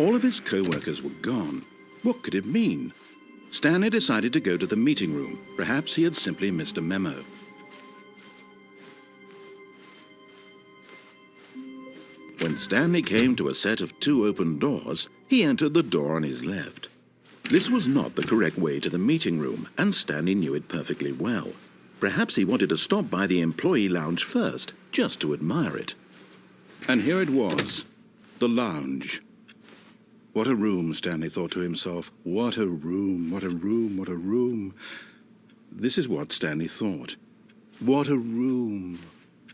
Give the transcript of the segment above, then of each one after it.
All of his co-workers were gone. What could it mean? Stanley decided to go to the meeting room. Perhaps he had simply missed a memo. When Stanley came to a set of 2 open doors, he entered the door on his left. This was not the correct way to the meeting room, and Stanley knew it perfectly well. Perhaps he wanted to stop by the employee lounge first, just to admire it. And here it was, the lounge. What a room, Stanley thought to himself. What a room, what a room, what a room. This is what Stanley thought. What a room.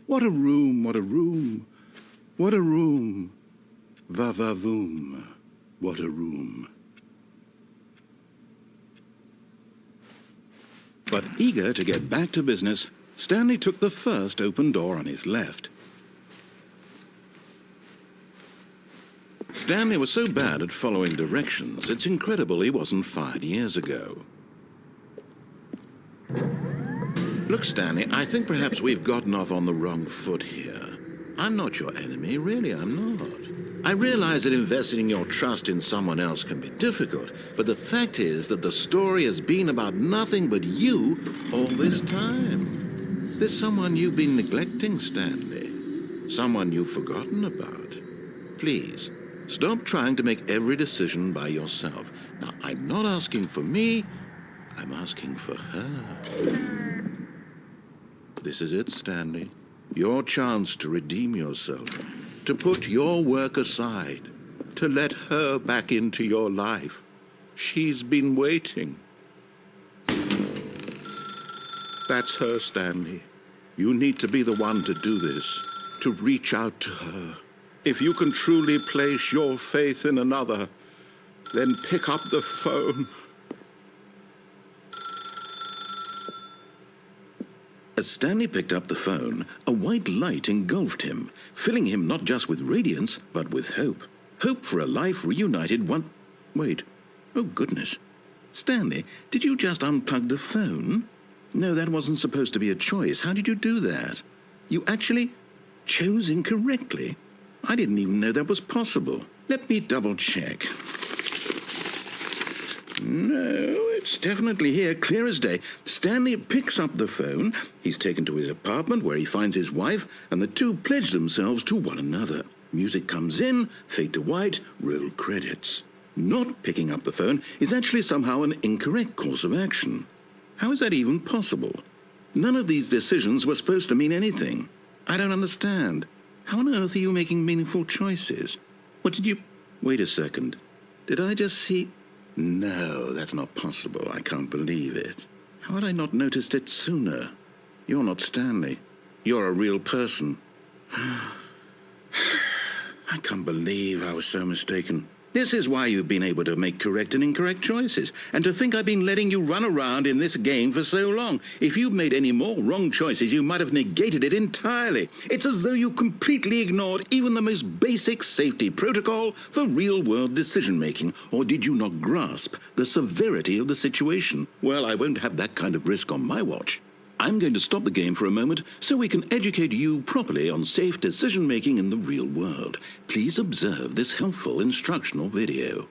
What a room, what a room. What a room. Va-va-voom. What a room. But eager to get back to business, Stanley took the first open door on his left. Stanley was so bad at following directions, it's incredible he wasn't fired years ago. Look, Stanley, I think perhaps we've gotten off on the wrong foot here. I'm not your enemy, really, I'm not. I realize that investing your trust in someone else can be difficult, but the fact is that the story has been about nothing but you all this time. There's someone you've been neglecting, Stanley. Someone you've forgotten about. Please, stop trying to make every decision by yourself. Now, I'm not asking for me, I'm asking for her. This is it, Stanley. Your chance to redeem yourself, to put your work aside, to let her back into your life. She's been waiting. That's her, Stanley. You need to be the one to do this, to reach out to her. If you can truly place your faith in another, then pick up the phone. As Stanley picked up the phone, a white light engulfed him, filling him not just with radiance, but with hope. Hope for a life reunited one... Wait. Oh, goodness. Stanley, did you just unplug the phone? No, that wasn't supposed to be a choice. How did you do that? You actually chose incorrectly? I didn't even know that was possible. Let me double-check. No, it's definitely here, clear as day. Stanley picks up the phone. He's taken to his apartment where he finds his wife, and the two pledge themselves to one another. Music comes in, fade to white, roll credits. Not picking up the phone is actually somehow an incorrect course of action. How is that even possible? None of these decisions were supposed to mean anything. I don't understand. How on earth are you making meaningful choices? What did you... Wait a second. Did I just see... No, that's not possible. I can't believe it. How had I not noticed it sooner? You're not Stanley. You're a real person. I can't believe I was so mistaken. This is why you've been able to make correct and incorrect choices. And to think I've been letting you run around in this game for so long. If you'd made any more wrong choices, you might have negated it entirely. It's as though you completely ignored even the most basic safety protocol for real-world decision-making. Or did you not grasp the severity of the situation? Well, I won't have that kind of risk on my watch. I'm going to stop the game for a moment so we can educate you properly on safe decision-making in the real world. Please observe this helpful instructional video.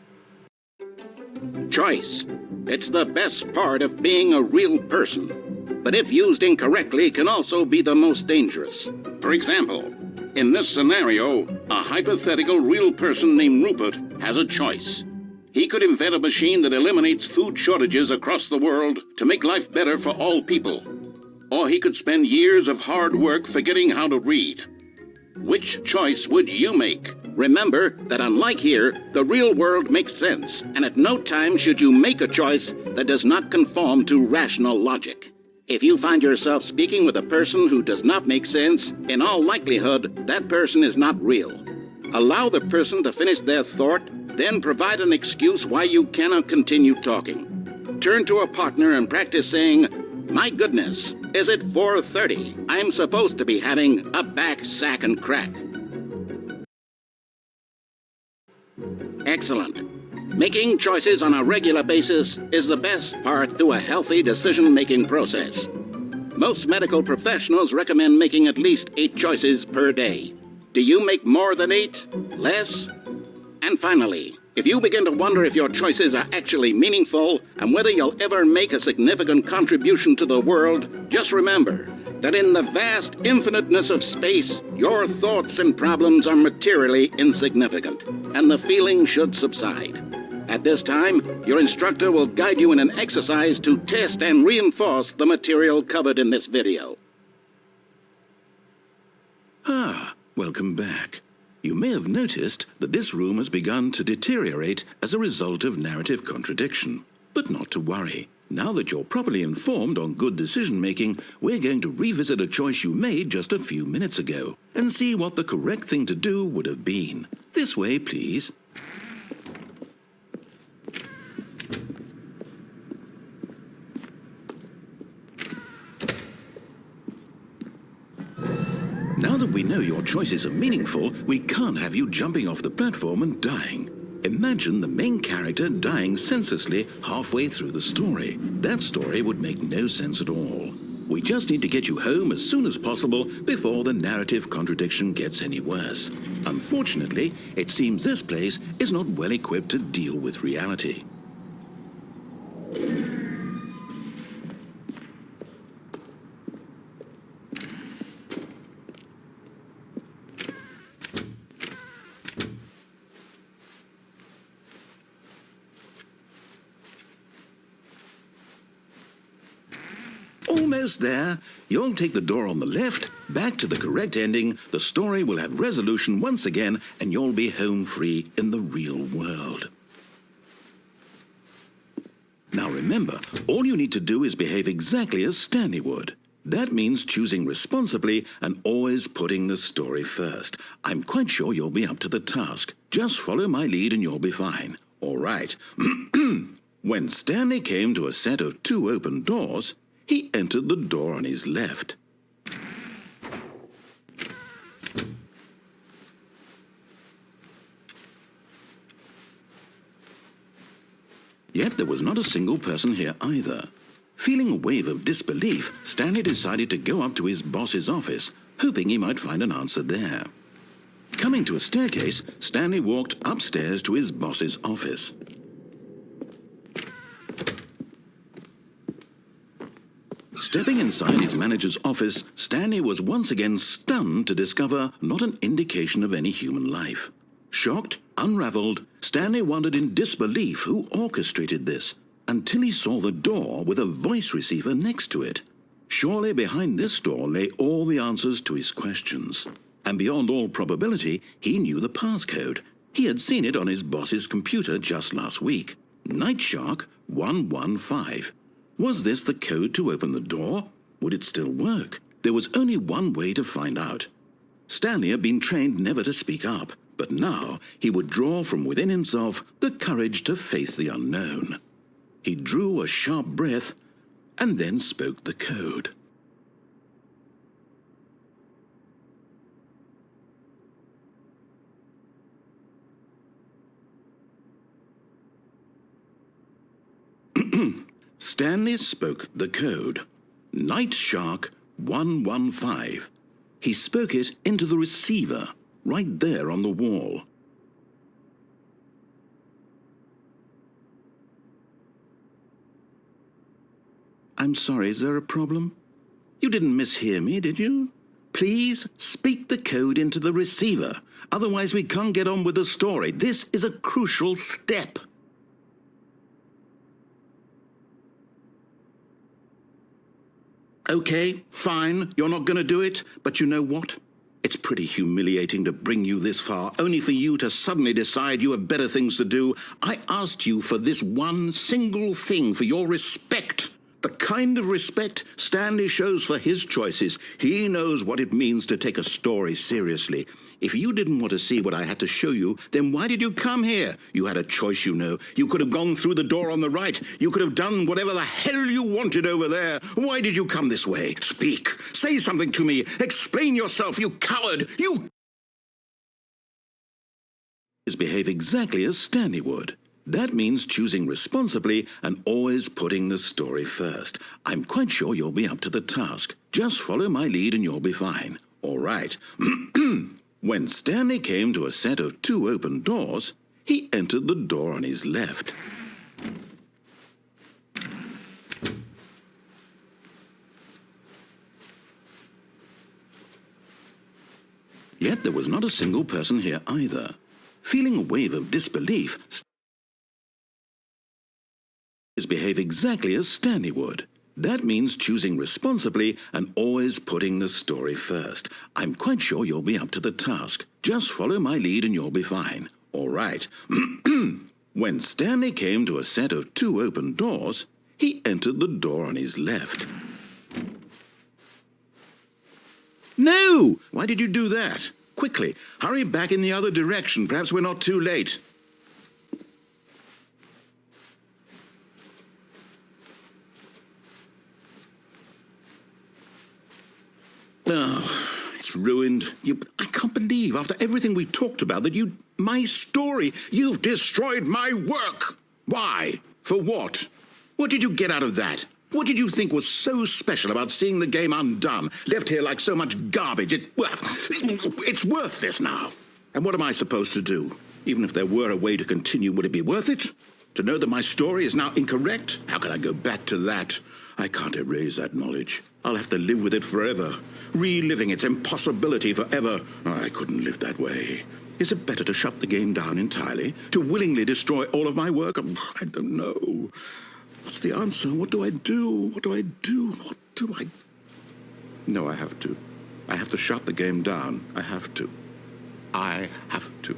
Choice. It's the best part of being a real person. But if used incorrectly, can also be the most dangerous. For example, in this scenario, a hypothetical real person named Rupert has a choice. He could invent a machine that eliminates food shortages across the world to make life better for all people. Or he could spend years of hard work forgetting how to read. Which choice would you make? Remember that unlike here, the real world makes sense, and at no time should you make a choice that does not conform to rational logic. If you find yourself speaking with a person who does not make sense, in all likelihood, that person is not real. Allow the person to finish their thought, then provide an excuse why you cannot continue talking. Turn to a partner and practice saying, "My goodness, is it 4:30? I'm supposed to be having a back, sack, and crack." Excellent. Making choices on a regular basis is the best part to a healthy decision-making process. Most medical professionals recommend making at least 8 choices per day. Do you make more than 8? Less? And finally, If you begin to wonder if your choices are actually meaningful and whether you'll ever make a significant contribution to the world, just remember that in the vast infiniteness of space, your thoughts and problems are materially insignificant, and the feeling should subside. At this time, your instructor will guide you in an exercise to test and reinforce the material covered in this video. Welcome back. You may have noticed that this room has begun to deteriorate as a result of narrative contradiction. But not to worry. Now that you're properly informed on good decision-making, we're going to revisit a choice you made just a few minutes ago and see what the correct thing to do would have been. This way, please. Now that we know your choices are meaningful, we can't have you jumping off the platform and dying. Imagine the main character dying senselessly halfway through the story. That story would make no sense at all. We just need to get you home as soon as possible before the narrative contradiction gets any worse. Unfortunately, it seems this place is not well equipped to deal with reality. Almost there. You'll take the door on the left, back to the correct ending, the story will have resolution once again, and you'll be home free in the real world. Now remember, all you need to do is behave exactly as Stanley would. That means choosing responsibly and always putting the story first. I'm quite sure you'll be up to the task. Just follow my lead and you'll be fine. All right. When Stanley came to a set of 2 open doors, he entered the door on his left. Yet there was not a single person here either. Feeling a wave of disbelief, Stanley decided to go up to his boss's office, hoping he might find an answer there. Coming to a staircase, Stanley walked upstairs to his boss's office. Stepping inside his manager's office, Stanley was once again stunned to discover not an indication of any human life. Shocked, unraveled, Stanley wondered in disbelief who orchestrated this, until he saw the door with a voice receiver next to it. Surely behind this door lay all the answers to his questions. And beyond all probability, he knew the passcode. He had seen it on his boss's computer just last week. Night Shark 115. Was this the code to open the door? Would it still work? There was only one way to find out. Stanley had been trained never to speak up, but now he would draw from within himself the courage to face the unknown. He drew a sharp breath and then spoke the code. Stanley spoke the code. Night Shark 115. He spoke it into the receiver, right there on the wall. I'm sorry, is there a problem? You didn't mishear me, did you? Please speak the code into the receiver. Otherwise we can't get on with the story. This is a crucial step. Okay, fine, you're not going to do it, but you know what? It's pretty humiliating to bring you this far, only for you to suddenly decide you have better things to do. I asked you for this one single thing, for your respect. The kind of respect Stanley shows for his choices. He knows what it means to take a story seriously. If you didn't want to see what I had to show you, then why did you come here? You had a choice, you know. You could have gone through the door on the right. You could have done whatever the hell you wanted over there. Why did you come this way? Speak. Say something to me. Explain yourself, you coward. You behave exactly as Stanley would. That means choosing responsibly and always putting the story first. I'm quite sure you'll be up to the task. Just follow my lead and you'll be fine. All right. When Stanley came to a set of 2 open doors, he entered the door on his left. Yet there was not a single person here either. Feeling a wave of disbelief, behave exactly as Stanley would. That means choosing responsibly and always putting the story first. I'm quite sure you'll be up to the task. Just follow my lead and you'll be fine. All right. When Stanley came to a set of 2 open doors, he entered the door on his left. No! Why did you do that? Quickly, hurry back in the other direction. Perhaps we're not too late. Oh, it's ruined. I can't believe, after everything we talked about, that my story, you've destroyed my work. Why? For what? What did you get out of that? What did you think was so special about seeing the game undone, left here like so much garbage? It's worthless now. And what am I supposed to do? Even if there were a way to continue, would it be worth it? To know that my story is now incorrect? How can I go back to that? I can't erase that knowledge. I'll have to live with it forever, reliving its impossibility forever. I couldn't live that way. Is it better to shut the game down entirely? To willingly destroy all of my work? I don't know. What's the answer? What do I do? What do I do? What do I... No, I have to. I have to shut the game down. I have to. I have to.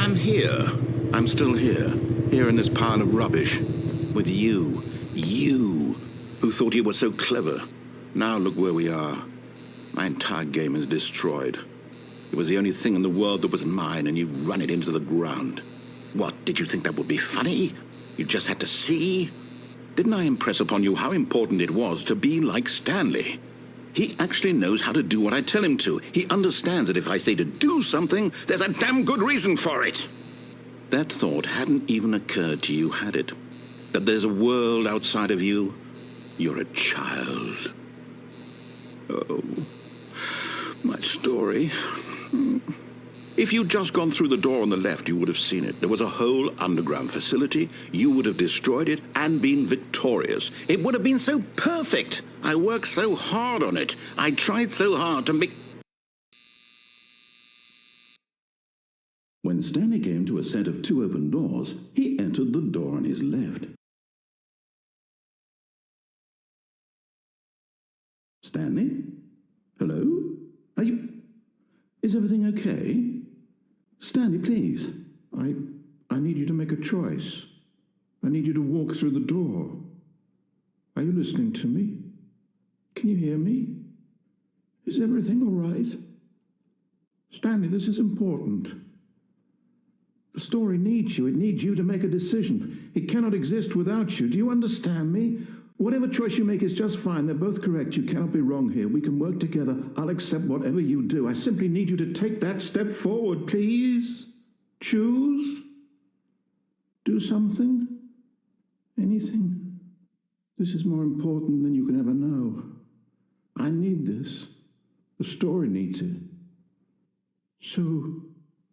I'm here. I'm still here in this pile of rubbish, with you, who thought you were so clever. Now look where we are. My entire game is destroyed. It was the only thing in the world that was mine, and you've run it into the ground. What, did you think that would be funny? You just had to see? Didn't I impress upon you how important it was to be like Stanley? He actually knows how to do what I tell him to. He understands that if I say to do something, there's a damn good reason for it. That thought hadn't even occurred to you, had it? That there's a world outside of you? You're a child. Oh, my story. If you'd just gone through the door on the left, you would have seen it. There was a whole underground facility. You would have destroyed it and been victorious. It would have been so perfect. I worked so hard on it. I tried so hard to make... When Stanley came to a set of 2 open doors, he entered the door on his left. Stanley? Hello? Are you... Is everything okay? Stanley, please. I need you to make a choice. I need you to walk through the door. Are you listening to me? Can you hear me? Is everything all right? Stanley, this is important. The story needs you. It needs you to make a decision. It cannot exist without you. Do you understand me? Whatever choice you make is just fine. They're both correct. You cannot be wrong here. We can work together. I'll accept whatever you do. I simply need you to take that step forward, please. Choose. Do something. Anything. This is more important than you can ever know. I need this. The story needs it. So,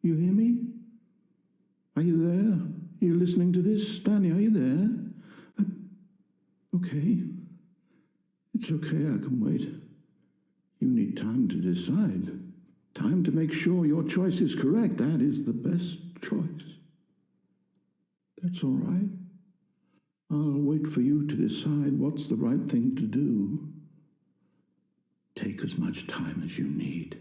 you hear me? Are you there? Are you listening to this? Stanley, are you there? Okay. It's okay, I can wait. You need time to decide. Time to make sure your choice is correct. That is the best choice. That's all right. I'll wait for you to decide what's the right thing to do. Take as much time as you need.